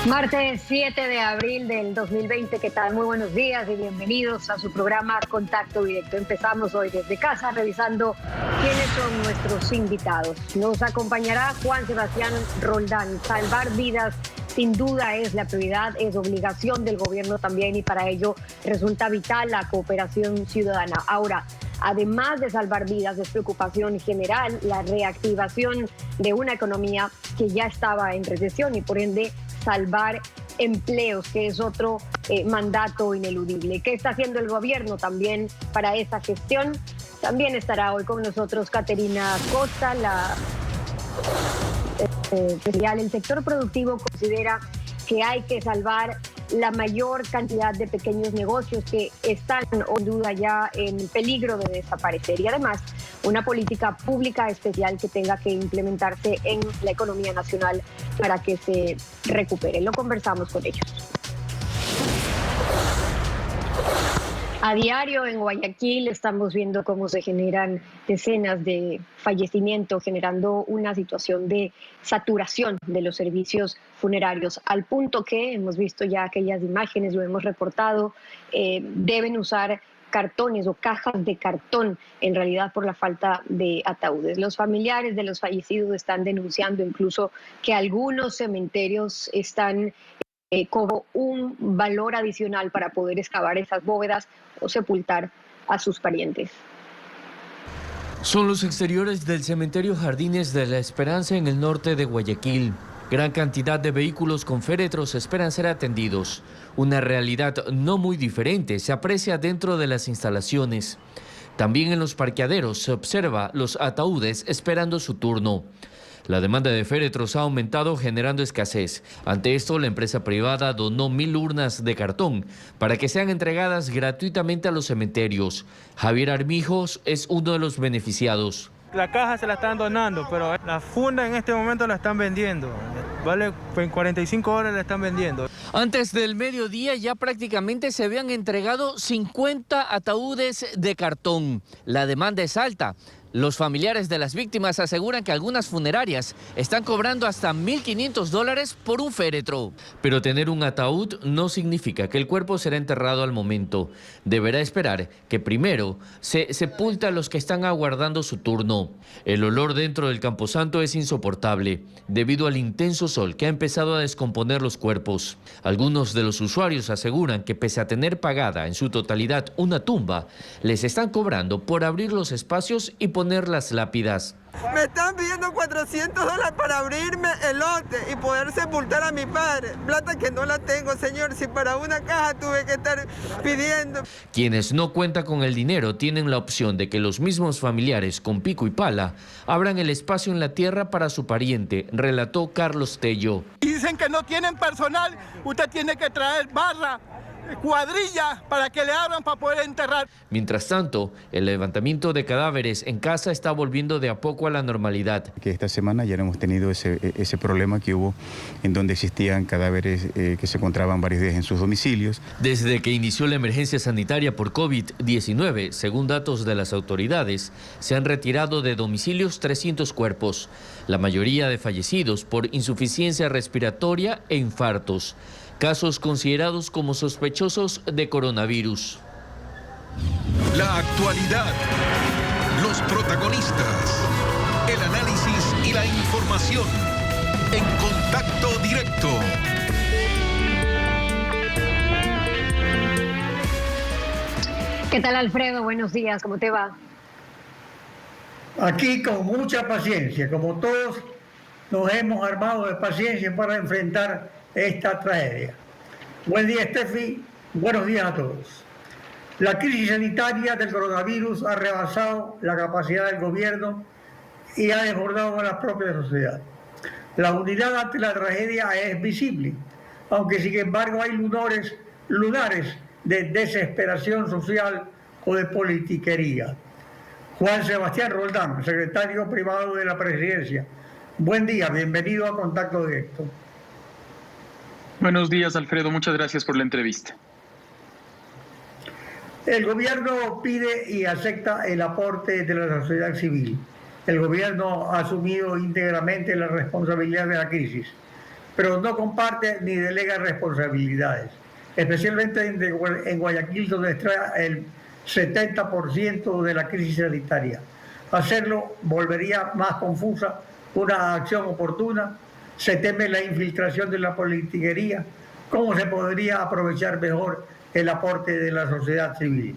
Martes 7 de abril del 2020, ¿qué tal? Muy buenos días y bienvenidos a su programa Contacto Directo. Empezamos hoy desde casa revisando quiénes son nuestros invitados. Nos acompañará Juan Sebastián Roldán. Salvar vidas sin duda es la prioridad, es obligación del gobierno también y para ello resulta vital la cooperación ciudadana. Ahora, además de salvar vidas, es preocupación general la reactivación de una economía que ya estaba en recesión y por ende salvar empleos, que es otro mandato ineludible. ¿Qué está haciendo el gobierno también para esa gestión? También estará hoy con nosotros Caterina Costa, el sector productivo considera que hay que salvar la mayor cantidad de pequeños negocios que están, sin duda, ya en peligro de desaparecer. Y además, una política pública especial que tenga que implementarse en la economía nacional para que se recupere. Lo conversamos con ellos. A diario en Guayaquil estamos viendo cómo se generan decenas de fallecimientos, generando una situación de saturación de los servicios funerarios, al punto que hemos visto ya aquellas imágenes, lo hemos reportado, deben usar cartones o cajas de cartón en realidad por la falta de ataúdes. Los familiares de los fallecidos están denunciando incluso que algunos cementerios están como un valor adicional para poder excavar esas bóvedas o sepultar a sus parientes. Son los exteriores del cementerio Jardines de la Esperanza en el norte de Guayaquil. Gran cantidad de vehículos con féretros esperan ser atendidos. Una realidad no muy diferente se aprecia dentro de las instalaciones. También en los parqueaderos se observa los ataúdes esperando su turno. La demanda de féretros ha aumentado generando escasez. Ante esto, la empresa privada donó 1.000 urnas de cartón para que sean entregadas gratuitamente a los cementerios. Javier Armijos es uno de los beneficiados. La caja se la están donando, pero la funda en este momento la están vendiendo. Vale, en 45 horas la están vendiendo. Antes del mediodía ya prácticamente se habían entregado 50 ataúdes de cartón. La demanda es alta. Los familiares de las víctimas aseguran que algunas funerarias están cobrando hasta $1.500 por un féretro. Pero tener un ataúd no significa que el cuerpo será enterrado al momento. Deberá esperar que primero se sepulte a los que están aguardando su turno. El olor dentro del camposanto es insoportable debido al intenso sol que ha empezado a descomponer los cuerpos. Algunos de los usuarios aseguran que pese a tener pagada en su totalidad una tumba, les están cobrando por abrir los espacios y poner las lápidas. Me están pidiendo $400 para abrirme el lote y poder sepultar a mi padre. Plata que no la tengo, señor, si para una caja tuve que estar pidiendo. Quienes no cuentan con el dinero tienen la opción de que los mismos familiares con pico y pala abran el espacio en la tierra para su pariente, relató Carlos Tello. Dicen que no tienen personal, usted tiene que traer barra, cuadrilla para que le abran para poder enterrar. Mientras tanto, el levantamiento de cadáveres en casa está volviendo de a poco a la normalidad. Que esta semana ya no hemos tenido ese problema que hubo en donde existían cadáveres que se encontraban varios días en sus domicilios. Desde que inició la emergencia sanitaria por COVID-19, según datos de las autoridades, se han retirado de domicilios 300 cuerpos, la mayoría de fallecidos por insuficiencia respiratoria e infartos. Casos considerados como sospechosos de coronavirus. La actualidad, los protagonistas, el análisis y la información en Contacto Directo. ¿Qué tal, Alfredo? Buenos días, ¿cómo te va? Aquí con mucha paciencia, como todos nos hemos armado de paciencia para enfrentar esta tragedia. Buen día, Steffi. Buenos días a todos. La crisis sanitaria del coronavirus ha rebasado la capacidad del gobierno y ha desbordado a la propia sociedad. La unidad ante la tragedia es visible, aunque sin embargo hay lunares de desesperación social o de politiquería. Juan Sebastián Roldán, secretario privado de la Presidencia. Buen día, bienvenido a Contacto Directo. Buenos días, Alfredo. Muchas gracias por la entrevista. El gobierno pide y acepta el aporte de la sociedad civil. El gobierno ha asumido íntegramente la responsabilidad de la crisis. pero no comparte ni delega responsabilidades, especialmente en Guayaquil, donde está el 70% de la crisis sanitaria. Hacerlo volvería más confusa una acción oportuna. Se teme la infiltración de la politiquería. ¿Cómo se podría aprovechar mejor el aporte de la sociedad civil?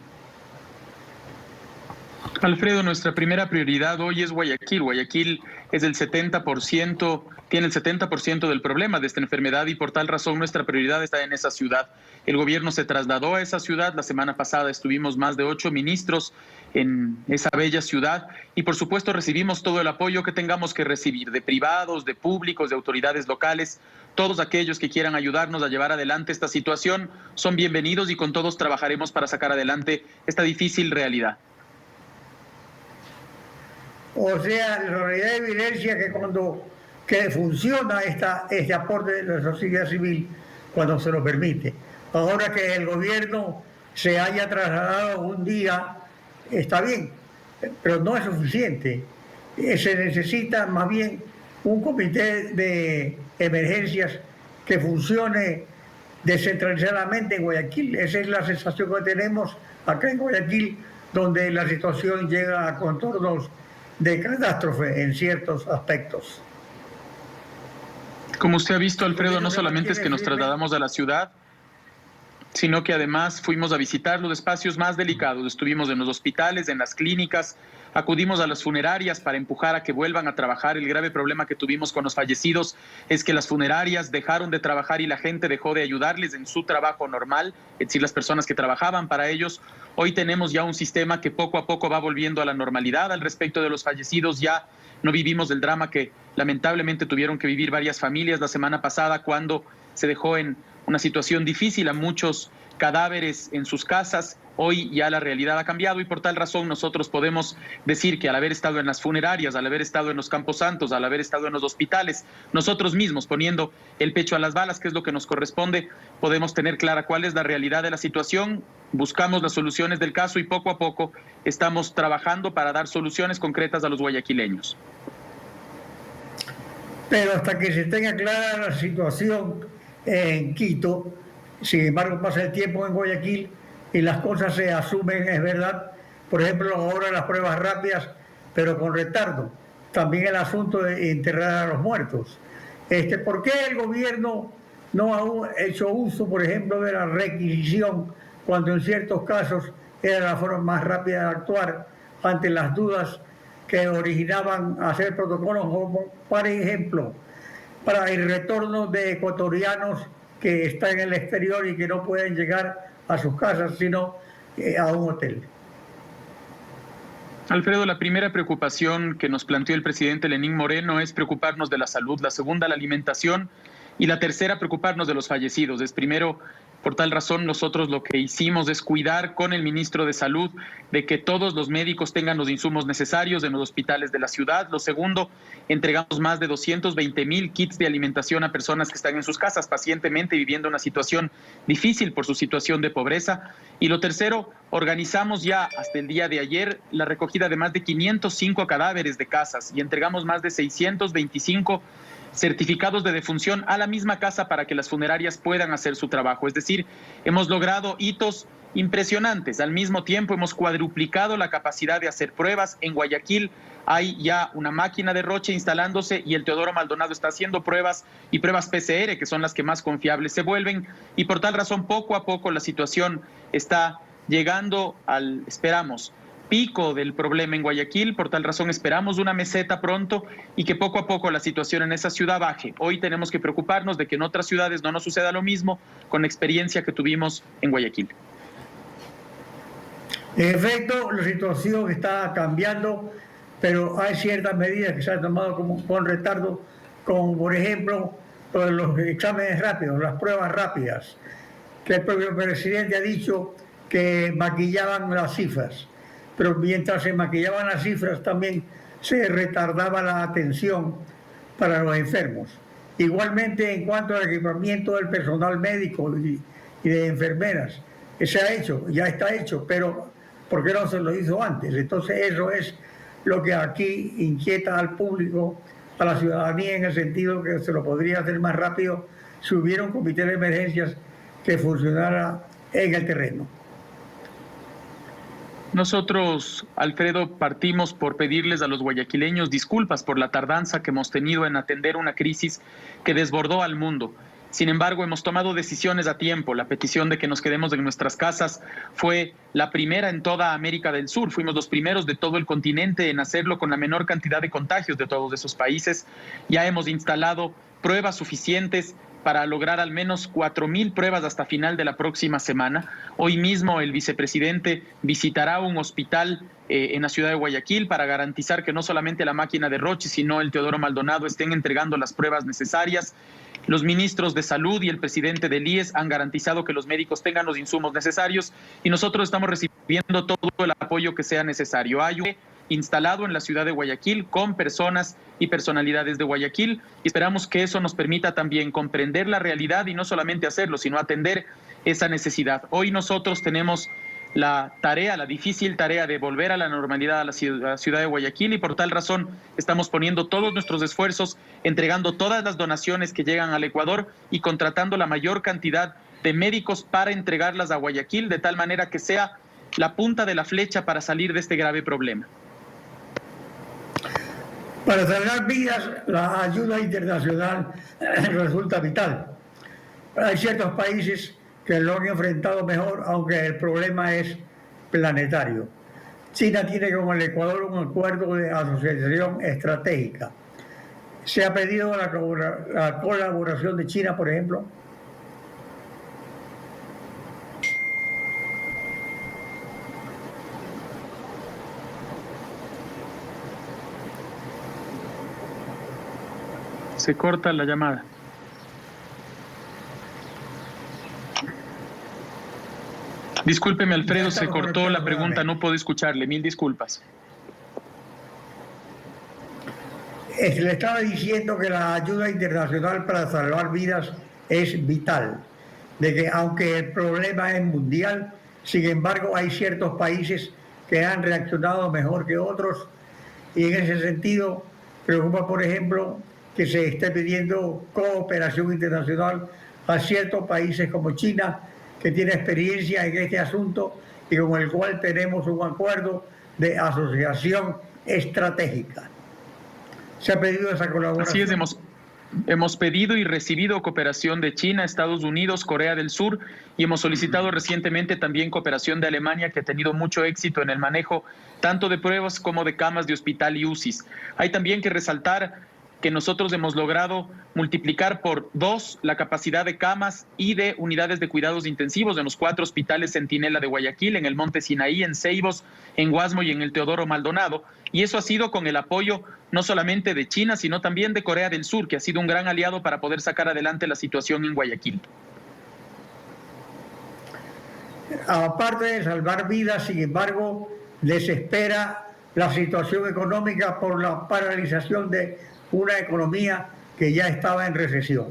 Alfredo, nuestra primera prioridad hoy es Guayaquil. Guayaquil es el 70%, tiene el 70% del problema de esta enfermedad y por tal razón nuestra prioridad está en esa ciudad. El gobierno se trasladó a esa ciudad. La semana pasada estuvimos más de 8 ministros en esa bella ciudad y por supuesto recibimos todo el apoyo que tengamos que recibir de privados, de públicos, de autoridades locales. Todos aquellos que quieran ayudarnos a llevar adelante esta situación son bienvenidos y con todos trabajaremos para sacar adelante esta difícil realidad. O sea, la realidad evidencia que funciona este aporte de la sociedad civil cuando se lo permite. Ahora que el gobierno se haya trasladado un día, está bien, pero no es suficiente. Se necesita más bien un comité de emergencias que funcione descentralizadamente en Guayaquil. Esa es la sensación que tenemos acá en Guayaquil, donde la situación llega a contornos de catástrofe en ciertos aspectos. Como usted ha visto, Alfredo, no solamente es que nos trasladamos a la ciudad, sino que además fuimos a visitar los espacios más delicados. Estuvimos en los hospitales, en las clínicas, acudimos a las funerarias para empujar a que vuelvan a trabajar. El grave problema que tuvimos con los fallecidos es que las funerarias dejaron de trabajar y la gente dejó de ayudarles en su trabajo normal, es decir, las personas que trabajaban para ellos. Hoy tenemos ya un sistema que poco a poco va volviendo a la normalidad. Al respecto de los fallecidos, ya no vivimos el drama que lamentablemente tuvieron que vivir varias familias la semana pasada cuando se dejó en una situación difícil a muchos cadáveres en sus casas. Hoy ya la realidad ha cambiado y por tal razón nosotros podemos decir que al haber estado en las funerarias, al haber estado en los camposantos, al haber estado en los hospitales, nosotros mismos poniendo el pecho a las balas, que es lo que nos corresponde, podemos tener clara cuál es la realidad de la situación, buscamos las soluciones del caso y poco a poco estamos trabajando para dar soluciones concretas a los guayaquileños. Pero hasta que se tenga clara la situación en Quito, sin embargo pasa el tiempo en Guayaquil y las cosas se asumen, es verdad. Por ejemplo, ahora las pruebas rápidas, pero con retardo. También el asunto de enterrar a los muertos. ¿Por qué el gobierno no ha hecho uso, por ejemplo, de la requisición cuando en ciertos casos era la forma más rápida de actuar ante las dudas que originaban hacer protocolos, como, por ejemplo, para el retorno de ecuatorianos que están en el exterior y que no pueden llegar a sus casas, sino a un hotel? Alfredo, la primera preocupación que nos planteó el presidente Lenín Moreno es preocuparnos de la salud, la segunda, la alimentación, y la tercera, preocuparnos de los fallecidos. Es primero, por tal razón, nosotros lo que hicimos es cuidar con el ministro de Salud de que todos los médicos tengan los insumos necesarios en los hospitales de la ciudad. Lo segundo, entregamos más de 220,000 kits de alimentación a personas que están en sus casas pacientemente viviendo una situación difícil por su situación de pobreza. Y lo tercero, organizamos ya hasta el día de ayer la recogida de más de 505 cadáveres de casas y entregamos más de 625 certificados de defunción a la misma casa para que las funerarias puedan hacer su trabajo. Es decir, hemos logrado hitos impresionantes. Al mismo tiempo hemos cuadruplicado la capacidad de hacer pruebas. En Guayaquil hay ya una máquina de Roche instalándose y el Teodoro Maldonado está haciendo pruebas y pruebas PCR, que son las que más confiables se vuelven. Y por tal razón, poco a poco la situación está llegando al, esperamos, pico del problema en Guayaquil. Por tal razón esperamos una meseta pronto y que poco a poco la situación en esa ciudad baje. Hoy tenemos que preocuparnos de que en otras ciudades no nos suceda lo mismo con la experiencia que tuvimos en Guayaquil. En efecto, la situación está cambiando, pero hay ciertas medidas que se han tomado con retardo, como por ejemplo los exámenes rápidos, las pruebas rápidas, que el propio presidente ha dicho que maquillaban las cifras. Pero mientras se maquillaban las cifras también se retardaba la atención para los enfermos. Igualmente, en cuanto al equipamiento del personal médico y de enfermeras, se ha hecho, ya está hecho, pero ¿por qué no se lo hizo antes? Entonces eso es lo que aquí inquieta al público a la ciudadanía en el sentido que se lo podría hacer más rápido si hubiera un comité de emergencias que funcionara en el terreno. Nosotros, Alfredo, partimos por pedirles a los guayaquileños disculpas por la tardanza que hemos tenido en atender una crisis que desbordó al mundo. Sin embargo, hemos tomado decisiones a tiempo. La petición de que nos quedemos en nuestras casas fue la primera en toda América del Sur. Fuimos los primeros de todo el continente en hacerlo con la menor cantidad de contagios de todos esos países. Ya hemos instalado pruebas suficientes para lograr al menos 4.000 pruebas hasta final de la próxima semana. Hoy mismo el vicepresidente visitará un hospital en la ciudad de Guayaquil para garantizar que no solamente la máquina de Roche, sino el Teodoro Maldonado estén entregando las pruebas necesarias. Los ministros de Salud y el presidente del IES han garantizado que los médicos tengan los insumos necesarios y nosotros estamos recibiendo todo el apoyo que sea necesario. Hay un instalado en la ciudad de Guayaquil con personas y personalidades de Guayaquil y esperamos que eso nos permita también comprender la realidad y no solamente hacerlo, sino atender esa necesidad. Hoy nosotros tenemos la difícil tarea de volver a la normalidad a la ciudad de Guayaquil y por tal razón estamos poniendo todos nuestros esfuerzos, entregando todas las donaciones que llegan al Ecuador y contratando la mayor cantidad de médicos para entregarlas a Guayaquil de tal manera que sea la punta de la flecha para salir de este grave problema. Para salvar vidas, la ayuda internacional resulta vital. Hay ciertos países que lo han enfrentado mejor, aunque el problema es planetario. China tiene con el Ecuador un acuerdo de asociación estratégica. ¿Se ha pedido la colaboración de China, por ejemplo? Se corta la llamada. Discúlpeme, Alfredo, se cortó la pregunta, no puedo escucharle, mil disculpas. Le estaba diciendo que la ayuda internacional para salvar vidas es vital, de que aunque el problema es mundial, sin embargo hay ciertos países que han reaccionado mejor que otros y en ese sentido preocupa, por ejemplo, que se esté pidiendo cooperación internacional a ciertos países como China, que tiene experiencia en este asunto y con el cual tenemos un acuerdo de asociación estratégica. ¿Se ha pedido esa colaboración? Así es, hemos pedido y recibido cooperación de China, Estados Unidos, Corea del Sur y hemos solicitado recientemente también cooperación de Alemania, que ha tenido mucho éxito en el manejo tanto de pruebas como de camas de hospital y UCIs. Hay también que resaltar que nosotros hemos logrado multiplicar por 2 la capacidad de camas y de unidades de cuidados intensivos en los 4 hospitales Centinela de Guayaquil, en el Monte Sinaí, en Ceibos, en Guasmo y en el Teodoro Maldonado. Y eso ha sido con el apoyo no solamente de China, sino también de Corea del Sur, que ha sido un gran aliado para poder sacar adelante la situación en Guayaquil. Aparte de salvar vidas, sin embargo, desespera la situación económica por la paralización de una economía que ya estaba en recesión.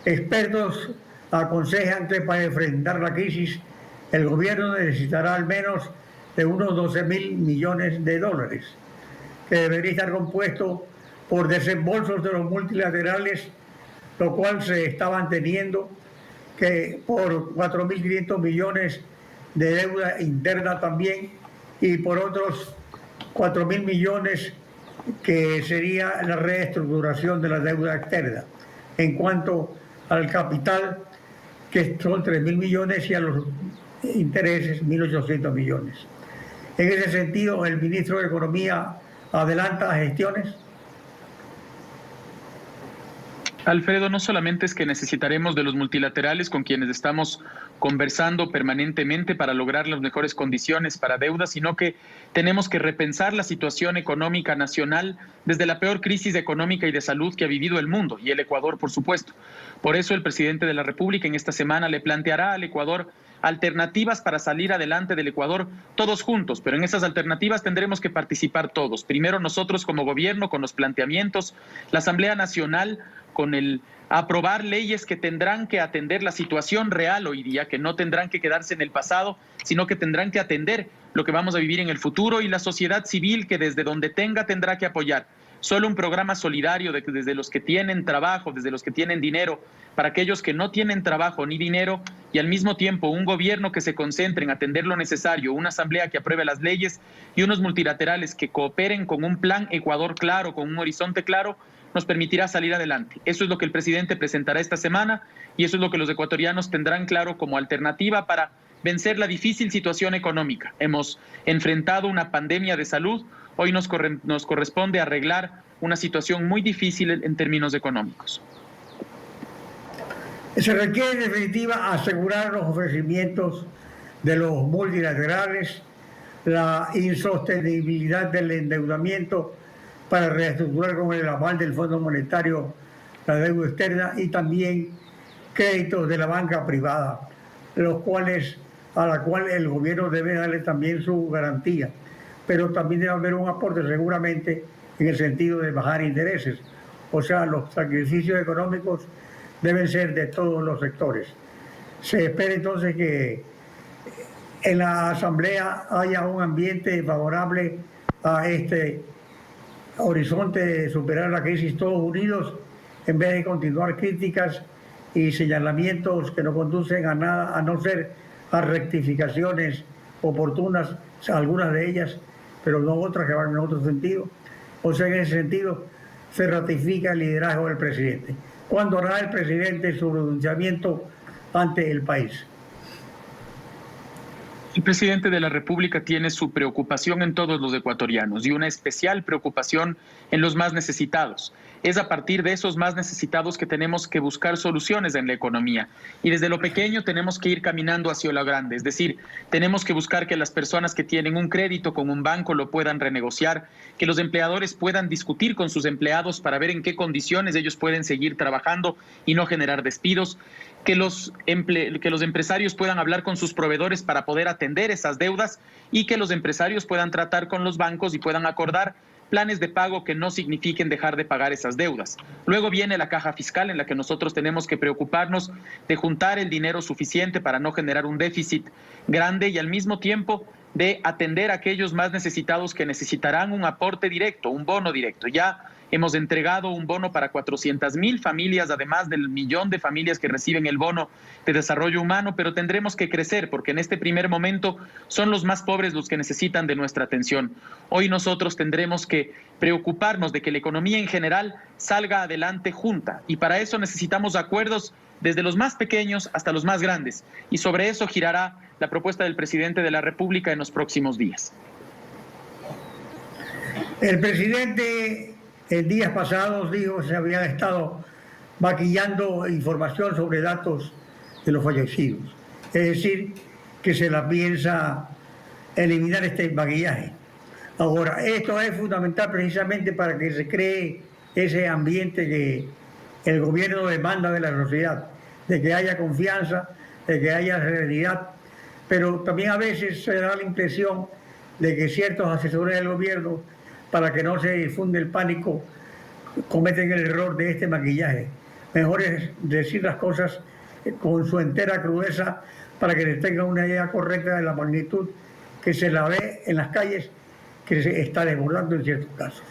Expertos aconsejan que para enfrentar la crisis el gobierno necesitará al menos de unos 12.000 millones de dólares, que debería estar compuesto por desembolsos de los multilaterales, lo cual se está manteniendo, que por 4.500 millones de deuda interna también y por otros 4.000 millones que sería la reestructuración de la deuda externa. En cuanto al capital, que son 3.000 millones, y a los intereses 1.800 millones. En ese sentido, el ministro de Economía adelanta gestiones. Alfredo, no solamente es que necesitaremos de los multilaterales con quienes estamos conversando permanentemente para lograr las mejores condiciones para deuda, sino que tenemos que repensar la situación económica nacional desde la peor crisis económica y de salud que ha vivido el mundo, y el Ecuador, por supuesto. Por eso el presidente de la República en esta semana le planteará al Ecuador alternativas para salir adelante del Ecuador todos juntos, pero en esas alternativas tendremos que participar todos. Primero nosotros como gobierno con los planteamientos, la Asamblea Nacional con el aprobar leyes que tendrán que atender la situación real hoy día, que no tendrán que quedarse en el pasado, sino que tendrán que atender lo que vamos a vivir en el futuro, y la sociedad civil que desde donde tenga tendrá que apoyar. solo un programa solidario desde los que tienen trabajo, desde los que tienen dinero, para aquellos que no tienen trabajo ni dinero, y al mismo tiempo un gobierno que se concentre en atender lo necesario, una asamblea que apruebe las leyes y unos multilaterales que cooperen con un plan Ecuador claro, con un horizonte claro, nos permitirá salir adelante. Eso es lo que el presidente presentará esta semana y eso es lo que los ecuatorianos tendrán claro como alternativa para vencer la difícil situación económica. Hemos enfrentado una pandemia de salud, hoy nos corresponde arreglar una situación muy difícil en términos económicos. Se requiere en definitiva asegurar los ofrecimientos de los multilaterales, la insostenibilidad del endeudamiento para reestructurar con el aval del Fondo Monetario la deuda externa y también créditos de la banca privada, a la cual el gobierno debe darle también su garantía, pero también debe haber un aporte seguramente en el sentido de bajar intereses, o sea, los sacrificios económicos deben ser de todos los sectores. Se espera entonces que en la Asamblea haya un ambiente favorable a este horizonte de superar la crisis todos unidos, en vez de continuar críticas y señalamientos que no conducen a nada, a no ser a rectificaciones oportunas, algunas de ellas, pero no otras que van en otro sentido. O sea, en ese sentido se ratifica el liderazgo del presidente. ¿Cuándo hará el presidente su pronunciamiento ante el país? El presidente de la República tiene su preocupación en todos los ecuatorianos y una especial preocupación en los más necesitados. Es a partir de esos más necesitados que tenemos que buscar soluciones en la economía. Y desde lo pequeño tenemos que ir caminando hacia lo grande. Es decir, tenemos que buscar que las personas que tienen un crédito con un banco lo puedan renegociar, que los empleadores puedan discutir con sus empleados para ver en qué condiciones ellos pueden seguir trabajando y no generar despidos, que los empresarios puedan hablar con sus proveedores para poder atender esas deudas y que los empresarios puedan tratar con los bancos y puedan acordar planes de pago que no signifiquen dejar de pagar esas deudas. Luego viene la caja fiscal, en la que nosotros tenemos que preocuparnos de juntar el dinero suficiente para no generar un déficit grande y al mismo tiempo de atender a aquellos más necesitados que necesitarán un aporte directo, un bono directo. Ya hemos entregado un bono para 400,000 familias, además del 1,000,000 de familias que reciben el bono de desarrollo humano, pero tendremos que crecer porque en este primer momento son los más pobres los que necesitan de nuestra atención. Hoy nosotros tendremos que preocuparnos de que la economía en general salga adelante junta y para eso necesitamos acuerdos desde los más pequeños hasta los más grandes y sobre eso girará la propuesta del presidente de la República en los próximos días. El presidente en días pasados dijo que se había estado maquillando información sobre datos de los fallecidos. Es decir, que se la piensa eliminar este maquillaje. Ahora, esto es fundamental precisamente para que se cree ese ambiente que el gobierno demanda de la sociedad, de que haya confianza, de que haya serenidad, pero también a veces se da la impresión de que ciertos asesores del gobierno, para que no se difunde el pánico, cometen el error de este maquillaje. Mejor es decir las cosas con su entera crudeza para que les tengan una idea correcta de la magnitud que se la ve en las calles, que se está desbordando en ciertos casos.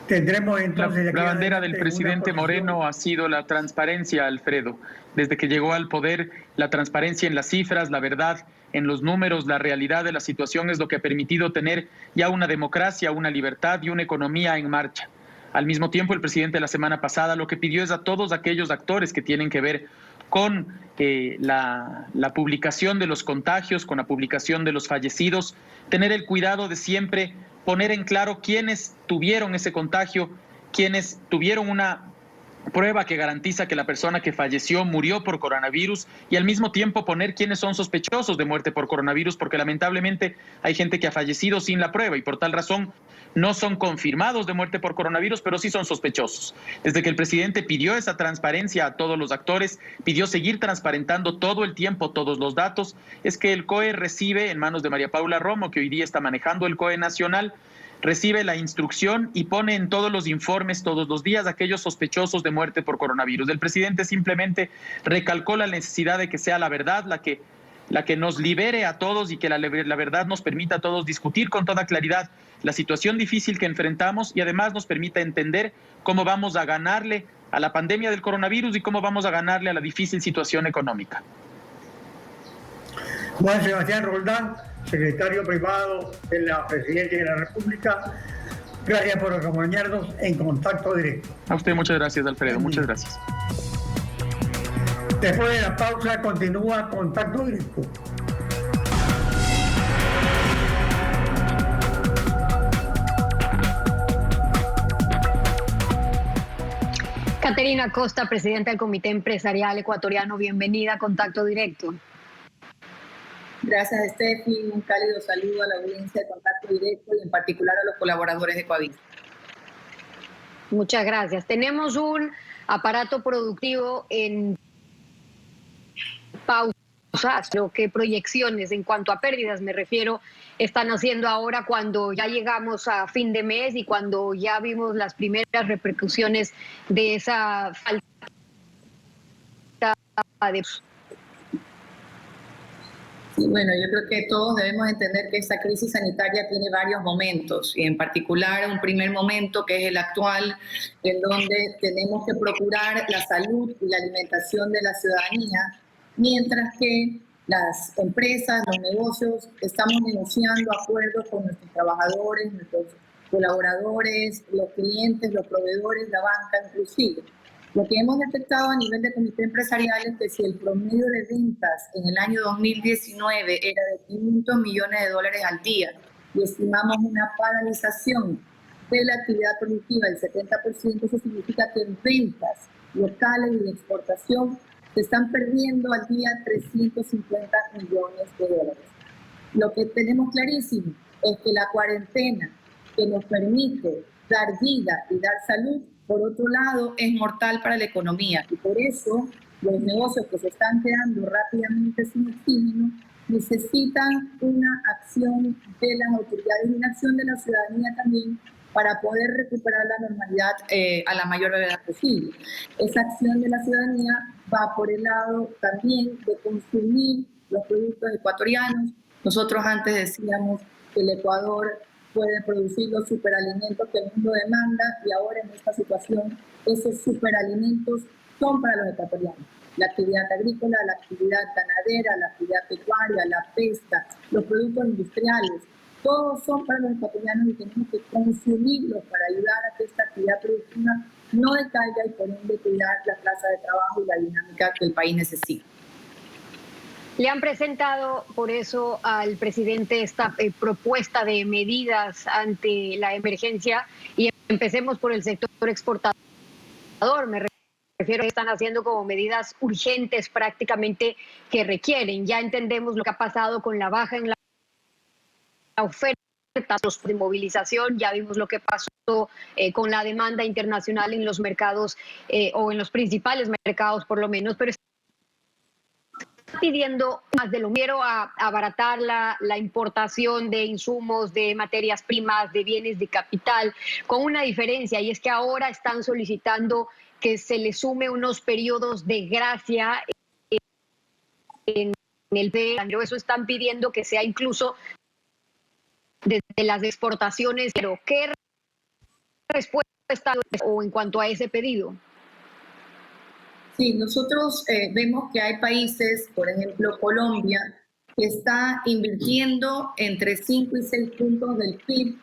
Tendremos entonces... La bandera del presidente Moreno ha sido la transparencia, Alfredo. Desde que llegó al poder, la transparencia en las cifras, la verdad en los números, la realidad de la situación es lo que ha permitido tener ya una democracia, una libertad y una economía en marcha. Al mismo tiempo, el presidente la semana pasada lo que pidió es a todos aquellos actores que tienen que ver con la publicación de los contagios, con la publicación de los fallecidos, tener el cuidado de siempre poner en claro quiénes tuvieron ese contagio, quiénes tuvieron una prueba que garantiza que la persona que falleció murió por coronavirus y al mismo tiempo poner quiénes son sospechosos de muerte por coronavirus, porque lamentablemente hay gente que ha fallecido sin la prueba y por tal razón no son confirmados de muerte por coronavirus, pero sí son sospechosos. Desde que el presidente pidió esa transparencia a todos los actores, pidió seguir transparentando todo el tiempo todos los datos, es que el COE recibe en manos de María Paula Romo, que hoy día está manejando el COE nacional, recibe la instrucción y pone en todos los informes, todos los días, aquellos sospechosos de muerte por coronavirus. El presidente simplemente recalcó la necesidad de que sea la verdad la que la que nos libere a todos y que la verdad nos permita a todos discutir con toda claridad la situación difícil que enfrentamos y además nos permita entender cómo vamos a ganarle a la pandemia del coronavirus y cómo vamos a ganarle a la difícil situación económica. Juan Sebastián Roldán, secretario privado de la Presidencia de la República, gracias por acompañarnos en Contacto Directo. A usted muchas gracias, Alfredo, muchas gracias. Después de la pausa continúa Contacto Directo. Caterina Costa, presidenta del Comité Empresarial Ecuatoriano, bienvenida a Contacto Directo. Gracias, Steffi. Un cálido saludo a la audiencia de Contacto Directo y en particular a los colaboradores de Coavisa. Muchas gracias. Tenemos un aparato productivo en pausa. ¿Qué proyecciones en cuanto a pérdidas me refiero están haciendo ahora cuando ya llegamos a fin de mes y cuando ya vimos las primeras repercusiones de esa falta de... Sí, bueno, yo creo que todos debemos entender que esta crisis sanitaria tiene varios momentos y en particular un primer momento que es el actual, en donde tenemos que procurar la salud y la alimentación de la ciudadanía, mientras que las empresas, los negocios, estamos negociando acuerdos con nuestros trabajadores, nuestros colaboradores, los clientes, los proveedores, la banca inclusive. Lo que hemos detectado a nivel de comité empresarial es que si el promedio de ventas en el año 2019 era de 500 millones de dólares al día y estimamos una paralización de la actividad productiva del 70%, eso significa que en ventas locales y de exportación se están perdiendo al día 350 millones de dólares. Lo que tenemos clarísimo es que la cuarentena que nos permite dar vida y dar salud, por otro lado, es mortal para la economía y por eso los negocios que se están quedando rápidamente sin oxígeno necesitan una acción de las autoridades y una acción de la ciudadanía también para poder recuperar la normalidad a la mayor brevedad posible. Esa acción de la ciudadanía va por el lado también de consumir los productos ecuatorianos. Nosotros antes decíamos que el Ecuador puede producir los superalimentos que el mundo demanda y ahora en esta situación esos superalimentos son para los ecuatorianos. La actividad agrícola, la actividad ganadera, la actividad pecuaria, la pesca, los productos industriales, todos son para los ecuatorianos y tenemos que consumirlos para ayudar a que esta actividad productiva no decaiga y por ende cuidar la plaza de trabajo y la dinámica que el país necesita. Le han presentado por eso al presidente esta propuesta de medidas ante la emergencia y empecemos por el sector exportador. Me refiero a que están haciendo como medidas urgentes prácticamente que requieren. Ya entendemos lo que ha pasado con la baja en la oferta de movilización, ya vimos lo que pasó con la demanda internacional en los mercados o en los principales mercados por lo menos, pero pidiendo más de lo mismo, a abaratar la importación de insumos, de materias primas, de bienes de capital, con una diferencia, y es que ahora están solicitando que se le sume unos periodos de gracia en el verano. Eso están pidiendo que sea incluso desde las exportaciones. Pero ¿qué respuesta o en cuanto a ese pedido? Sí, nosotros vemos que hay países, por ejemplo Colombia, que está invirtiendo entre 5 y 6 puntos del PIB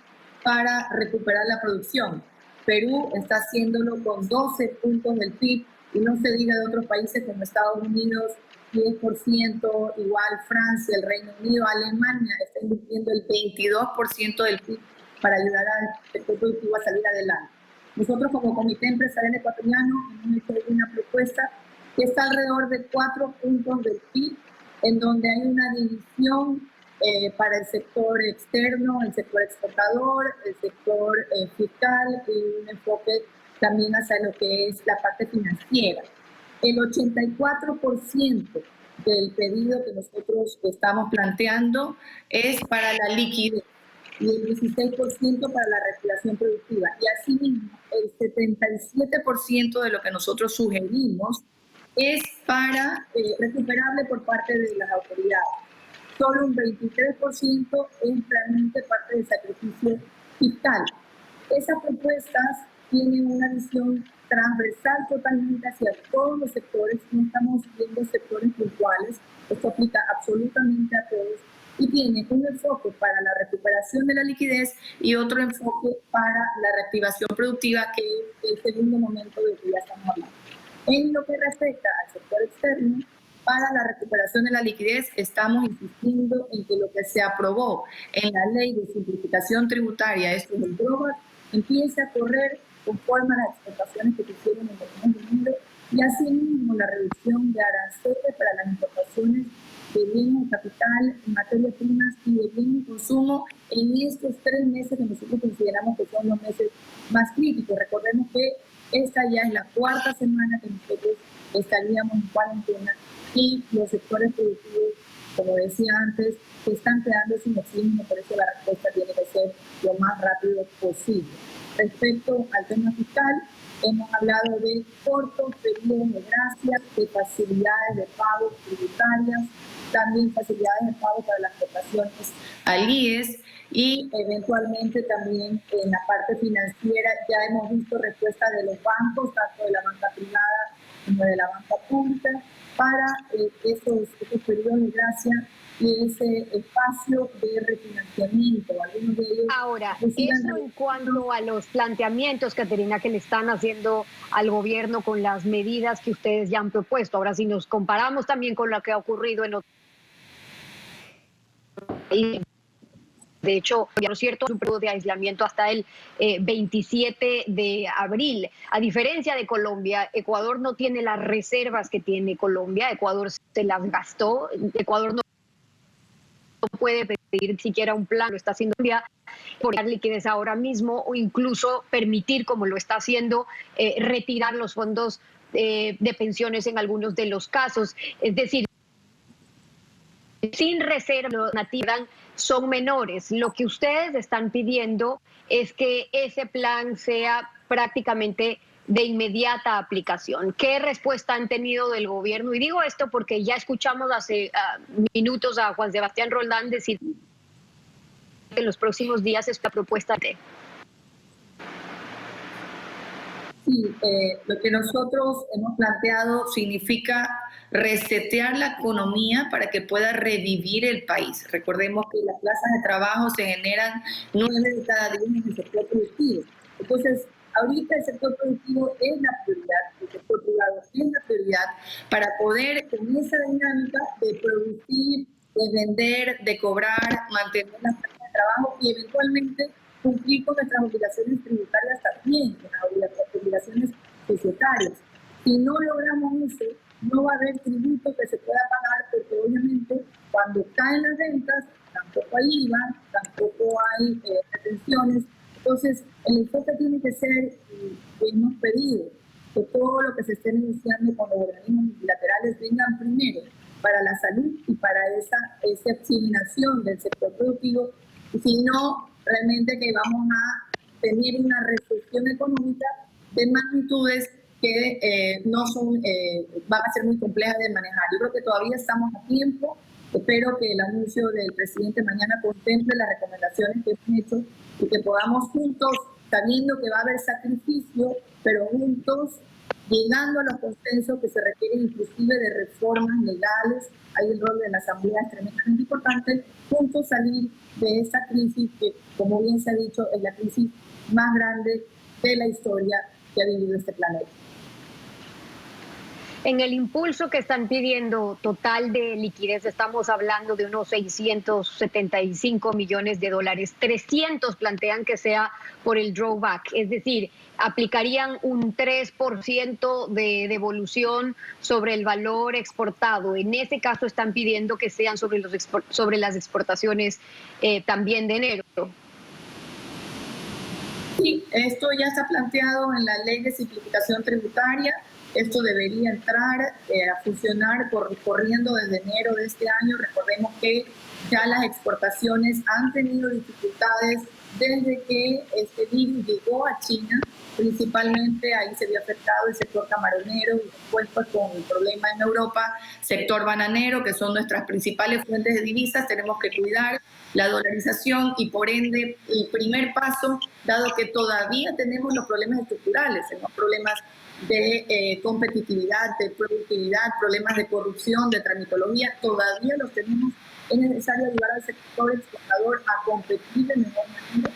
para recuperar la producción. Perú está haciéndolo con 12 puntos del PIB y no se diga de otros países como Estados Unidos, 10%, igual Francia, el Reino Unido, Alemania está invirtiendo el 22% del PIB para ayudar al sector productivo a salir adelante. Nosotros como Comité Empresarial Ecuatoriano hemos hecho una propuesta que está alrededor de 4 puntos del PIB, en donde hay una división para el sector externo, el sector exportador, el sector fiscal y un enfoque también hacia lo que es la parte financiera. El 84% del pedido que nosotros estamos planteando es para la liquidez y el 16% para la reactivación productiva. Y asimismo, el 77% de lo que nosotros sugerimos es para recuperable por parte de las autoridades. Solo un 23% es realmente parte del sacrificio fiscal. Esas propuestas tienen una visión transversal totalmente hacia todos los sectores, no estamos viendo sectores puntuales, esto aplica absolutamente a todos, y tiene un enfoque para la recuperación de la liquidez y otro enfoque para la reactivación productiva, que es el segundo momento del que ya estamos hablando. En lo que respecta al sector externo, para la recuperación de la liquidez estamos insistiendo en que lo que se aprobó en la Ley de Simplificación Tributaria, esto es el DROBAC, empiece a correr conforme a las exportaciones que se hicieron en el mes de enero, y asimismo la reducción de aranceles para las importaciones de bienes de capital, materias primas y de bienes de consumo en estos 3 meses que nosotros consideramos que son los meses más críticos. Recordemos que esta ya es la 4ª semana que nosotros estaríamos en cuarentena y los sectores productivos, como decía antes, se están quedando sin oxígeno, por eso la respuesta tiene que ser lo más rápido posible. Respecto al tema fiscal, hemos hablado de cortos periodos de gracia, de facilidades de pago tributarias, también facilidades de pago para las prestaciones al IES y eventualmente también en la parte financiera ya hemos visto respuesta de los bancos, tanto de la banca privada como de la banca pública, para esos periodos de gracia y ese espacio de refinanciamiento. Algunos de ellos. Ahora, eso en cuanto a los planteamientos, Caterina, que le están haciendo al gobierno con las medidas que ustedes ya han propuesto. Ahora, si nos comparamos también con lo que ha ocurrido en otros países, de hecho, ya no es cierto, es un periodo de aislamiento hasta el 27 de abril. A diferencia de Colombia, Ecuador no tiene las reservas que tiene Colombia. Ecuador se las gastó. Ecuador no puede pedir siquiera un plan, lo está haciendo ya por dar liquidez ahora mismo, o incluso permitir, como lo está haciendo, retirar los fondos de pensiones en algunos de los casos. Es decir, sin reserva nativa son menores. Lo que ustedes están pidiendo es que ese plan sea prácticamente de inmediata aplicación. ¿Qué respuesta han tenido del gobierno? Y digo esto porque ya escuchamos hace minutos a Juan Sebastián Roldán decir que en los próximos días esta propuesta de... Sí, lo que nosotros hemos planteado significa resetear la economía para que pueda revivir el país. Recordemos que las plazas de trabajo se generan 9 de cada 10 en el sector productivo. Entonces, ahorita el sector productivo es la prioridad, el sector privado es la prioridad para poder, con esa dinámica de producir, de vender, de cobrar, mantener las plazas de trabajo y eventualmente cumplir con nuestras obligaciones tributarias también, con las obligaciones societarias. Si no logramos eso, no va a haber tributo que se pueda pagar, porque obviamente cuando caen las ventas, tampoco hay IVA, tampoco hay retenciones. Entonces, el enfoque tiene que ser, que hemos pedido, que todo lo que se esté negociando con los organismos multilaterales vengan primero para la salud y para esa oxigenación del sector productivo, y si no, realmente que vamos a tener una recesión económica de magnitudes que no son, van a ser muy complejas de manejar. Yo creo que todavía estamos a tiempo. Espero que el anuncio del presidente mañana contemple las recomendaciones que hemos hecho y que podamos juntos, sabiendo que va a haber sacrificio, pero juntos, llegando a los consensos que se requieren inclusive de reformas legales. Ahí el rol de la Asamblea es tremendamente importante, juntos salir de esa crisis que, como bien se ha dicho, es la crisis más grande de la historia que ha vivido este planeta. En el impulso que están pidiendo total de liquidez, estamos hablando de unos 675 millones de dólares. 300 plantean que sea por el drawback, es decir, aplicarían un 3% de devolución sobre el valor exportado. En ese caso están pidiendo que sean sobre las exportaciones también de enero. Sí, esto ya está planteado en la Ley de Simplificación Tributaria. Esto debería entrar a funcionar corriendo desde enero de este año. Recordemos que ya las exportaciones han tenido dificultades desde que este virus llegó a China. Principalmente ahí se vio afectado el sector camaronero y después pues, con el problema en Europa, sector bananero, que son nuestras principales fuentes de divisas. Tenemos que cuidar la dolarización y por ende el primer paso, dado que todavía tenemos los problemas estructurales, tenemos problemas de competitividad, de productividad, problemas de corrupción, de tramitología, todavía los tenemos. Es necesario ayudar al sector exportador a competir de mejor manera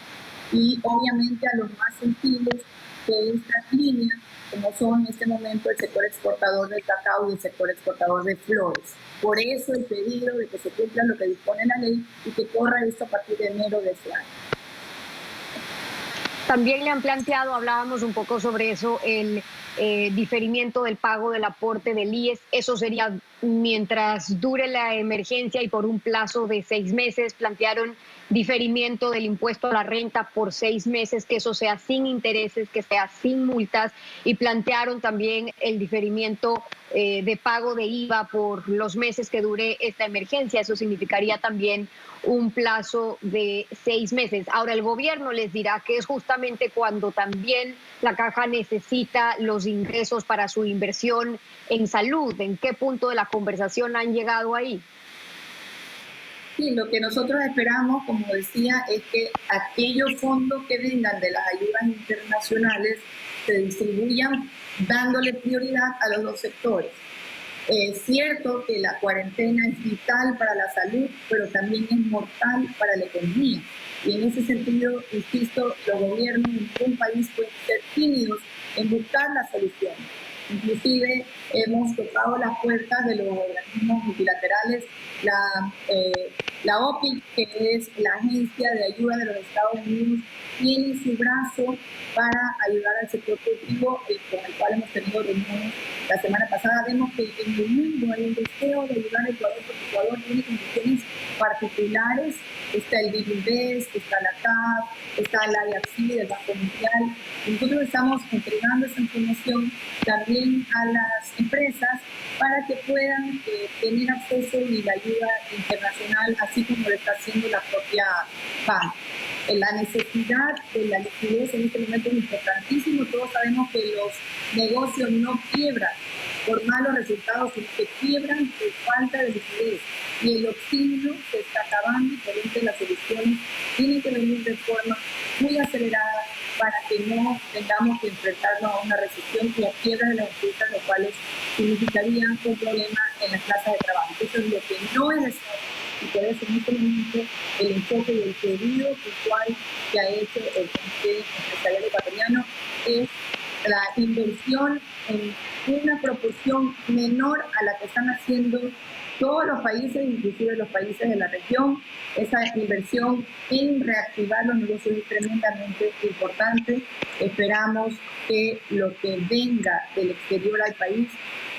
y obviamente a los más sensibles de estas líneas, como son en este momento el sector exportador del cacao y el sector exportador de flores. Por eso el pedido de que se cumpla lo que dispone la ley y que corra esto a partir de enero de este año. También le han planteado, hablábamos un poco sobre eso, el diferimiento del pago del aporte del IES. Eso sería mientras dure la emergencia y por un plazo de 6 meses. Plantearon diferimiento del impuesto a la renta por 6 meses, que eso sea sin intereses, que sea sin multas, y plantearon también el diferimiento de pago de IVA por los meses que dure esta emergencia. Eso significaría también un plazo de 6 meses. Ahora el gobierno les dirá que es justamente cuando también la caja necesita los ingresos para su inversión en salud. ¿En qué punto de la conversación han llegado ahí? Sí, lo que nosotros esperamos, como decía, es que aquellos fondos que vengan de las ayudas internacionales se distribuyan dándole prioridad a los dos sectores. Es cierto que la cuarentena es vital para la salud, pero también es mortal para la economía. Y en ese sentido, insisto, los gobiernos en un país pueden ser tímidos en buscar la solución. Inclusive hemos tocado las puertas de los organismos multilaterales, la OPIC, que es la Agencia de Ayuda de los Estados Unidos, tiene su brazo para ayudar al sector productivo, con el cual hemos tenido reuniones la semana pasada. Vemos que en el mundo hay un deseo de ayudar a Ecuador, porque Ecuador tiene condiciones particulares. Está el BID, está la CAF, está la IAPSI del Banco Mundial. Nosotros estamos entregando esa información también a las empresas para que puedan tener acceso y la ayuda internacional, así como lo está haciendo la propia PAN. La necesidad de la liquidez en este momento es importantísimo. Todos sabemos que los negocios no quiebran por malos resultados, sino que quiebran por falta de liquidez. Y el oxígeno se está acabando y por ende las soluciones tienen que venir de forma muy acelerada para que no tengamos que enfrentarnos a una recesión y a quiebra de las empresas, lo cual significaría un problema en las plazas de trabajo. Eso es lo que no es necesario. Y por eso en este momento el enfoque y el pedido puntual que ha hecho el Comité Empresarial Ecuatoriano es la inversión en una proporción menor a la que están haciendo todos los países, inclusive los países de la región. Esa inversión en reactivar los negocios es tremendamente importante. Esperamos que lo que venga del exterior al país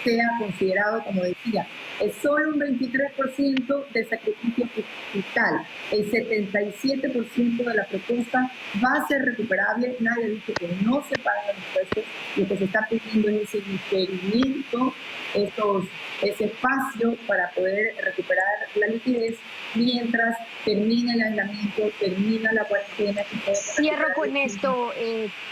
sea considerado, como decía, es solo un 23% de sacrificio fiscal. El 77% de la propuesta va a ser recuperable. Nadie dice que no se paguen impuestos. Lo que se está pidiendo es ese diferimiento, ese espacio para poder recuperar la liquidez mientras termina el aislamiento, termina la cuarentena. Cierro con esto,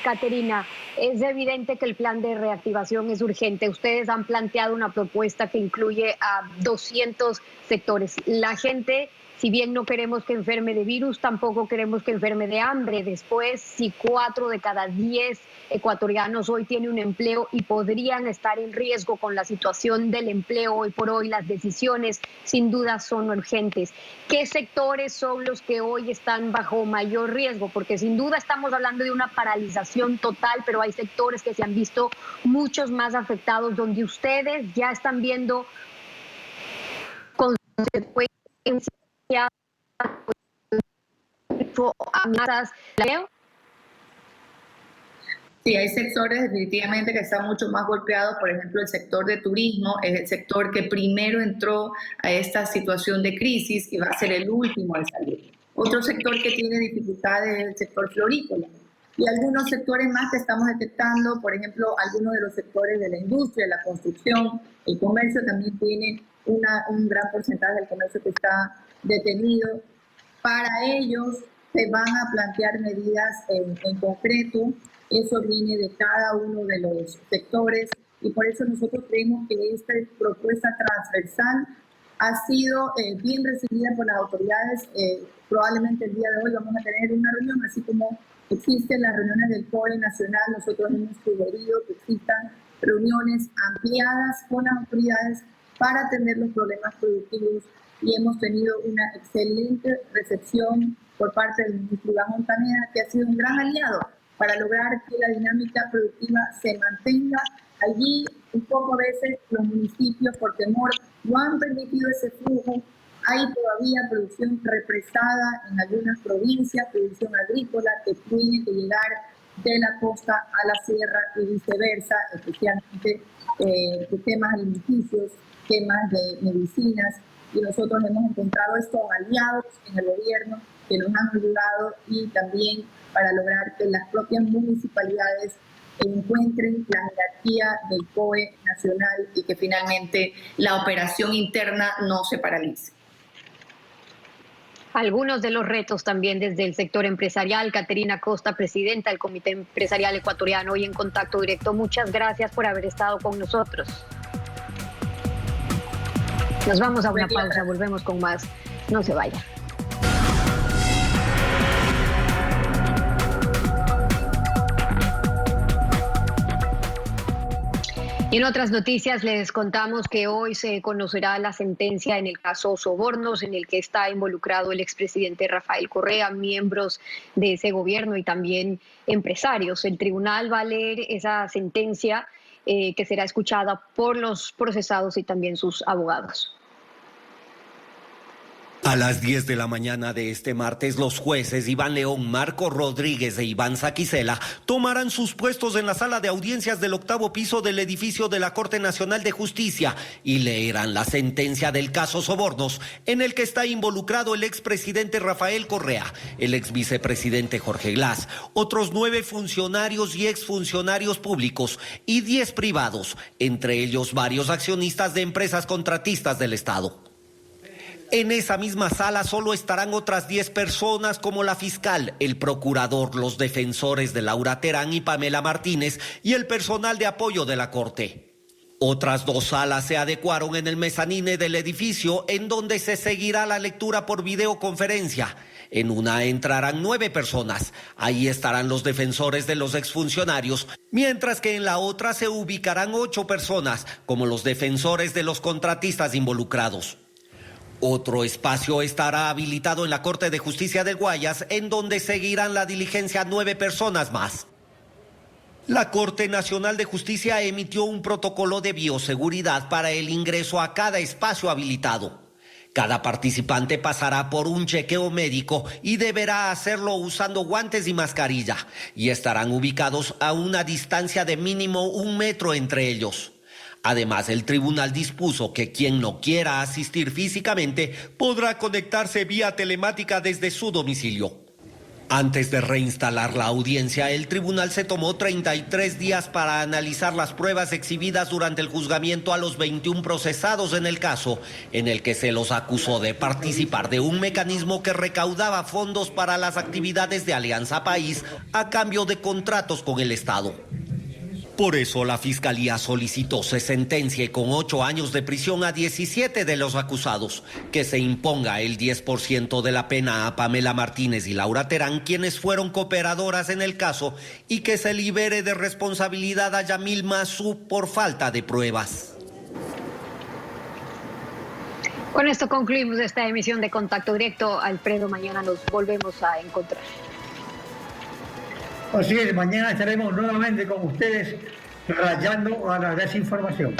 Caterina. Es evidente que el plan de reactivación es urgente. Ustedes han planteado una propuesta que incluye a 200 sectores. La gente, si bien no queremos que enferme de virus, tampoco queremos que enferme de hambre. Después, si 4 de cada 10 ecuatorianos hoy tienen un empleo y podrían estar en riesgo con la situación del empleo hoy por hoy, las decisiones sin duda son urgentes. ¿Qué sectores son los que hoy están bajo mayor riesgo? Porque sin duda estamos hablando de una paralización total, pero hay sectores que se han visto muchos más afectados, donde ustedes ya están viendo consecuencias, amenazas. Sí, hay sectores definitivamente que están mucho más golpeados. Por ejemplo, el sector de turismo es el sector que primero entró a esta situación de crisis y va a ser el último al salir. Otro sector que tiene dificultades es el sector florícola. Y algunos sectores más que estamos detectando, por ejemplo, algunos de los sectores de la industria, la construcción, el comercio también tiene un gran porcentaje del comercio que está detenido. Para ellos, se van a plantear medidas en concreto. Eso viene de cada uno de los sectores y por eso nosotros creemos que esta propuesta transversal ha sido bien recibida por las autoridades. Probablemente el día de hoy vamos a tener una reunión, así como existen las reuniones del COE nacional. Nosotros hemos sugerido que existan reuniones ampliadas con las autoridades para atender los problemas productivos y hemos tenido una excelente recepción por parte del ministro Iván Montañeda, que ha sido un gran aliado para lograr que la dinámica productiva se mantenga. Allí, un poco a veces, los municipios, por temor, no han permitido ese flujo. Hay todavía producción represada en algunas provincias, producción agrícola que tiene que llegar de la costa a la sierra y viceversa, especialmente temas alimenticios, temas de medicinas. Y nosotros hemos encontrado estos aliados en el gobierno que nos han ayudado y también para lograr que las propias municipalidades encuentren la jerarquía del COE nacional y que finalmente la operación interna no se paralice. Algunos de los retos también desde el sector empresarial. Caterina Costa, presidenta del Comité Empresarial Ecuatoriano, hoy en Contacto Directo. Muchas gracias por haber estado con nosotros. Nos vamos a una pausa, volvemos con más. No se vayan. Y en otras noticias les contamos que hoy se conocerá la sentencia en el caso Sobornos, en el que está involucrado el expresidente Rafael Correa, miembros de ese gobierno y también empresarios. El tribunal va a leer esa sentencia que será escuchada por los procesados y también sus abogados. A las 10 de la mañana de este martes, los jueces Iván León, Marco Rodríguez e Iván Saquicela tomarán sus puestos en la sala de audiencias del 8º piso del edificio de la Corte Nacional de Justicia y leerán la sentencia del caso Sobornos, en el que está involucrado el expresidente Rafael Correa, el exvicepresidente Jorge Glass, otros 9 funcionarios y exfuncionarios públicos y 10 privados, entre ellos varios accionistas de empresas contratistas del Estado. En esa misma sala solo estarán otras 10 personas como la fiscal, el procurador, los defensores de Laura Terán y Pamela Martínez y el personal de apoyo de la Corte. Otras 2 salas se adecuaron en el mezanine del edificio, en donde se seguirá la lectura por videoconferencia. En una entrarán 9 personas. Ahí estarán los defensores de los exfuncionarios, mientras que en la otra se ubicarán 8 personas, como los defensores de los contratistas involucrados. Otro espacio estará habilitado en la Corte de Justicia del Guayas, en donde seguirán la diligencia 9 personas más. La Corte Nacional de Justicia emitió un protocolo de bioseguridad para el ingreso a cada espacio habilitado. Cada participante pasará por un chequeo médico y deberá hacerlo usando guantes y mascarilla, y estarán ubicados a una distancia de mínimo 1 metro entre ellos. Además, el tribunal dispuso que quien no quiera asistir físicamente podrá conectarse vía telemática desde su domicilio. Antes de reinstalar la audiencia, el tribunal se tomó 33 días para analizar las pruebas exhibidas durante el juzgamiento a los 21 procesados en el caso, en el que se los acusó de participar de un mecanismo que recaudaba fondos para las actividades de Alianza País a cambio de contratos con el Estado. Por eso la Fiscalía solicitó se sentencie con 8 años de prisión a 17 de los acusados, que se imponga el 10% de la pena a Pamela Martínez y Laura Terán, quienes fueron cooperadoras en el caso, y que se libere de responsabilidad a Yamil Masu por falta de pruebas. Con esto concluimos esta emisión de Contacto Directo. Alfredo, mañana nos volvemos a encontrar. Así es, mañana estaremos nuevamente con ustedes rayando a la desinformación.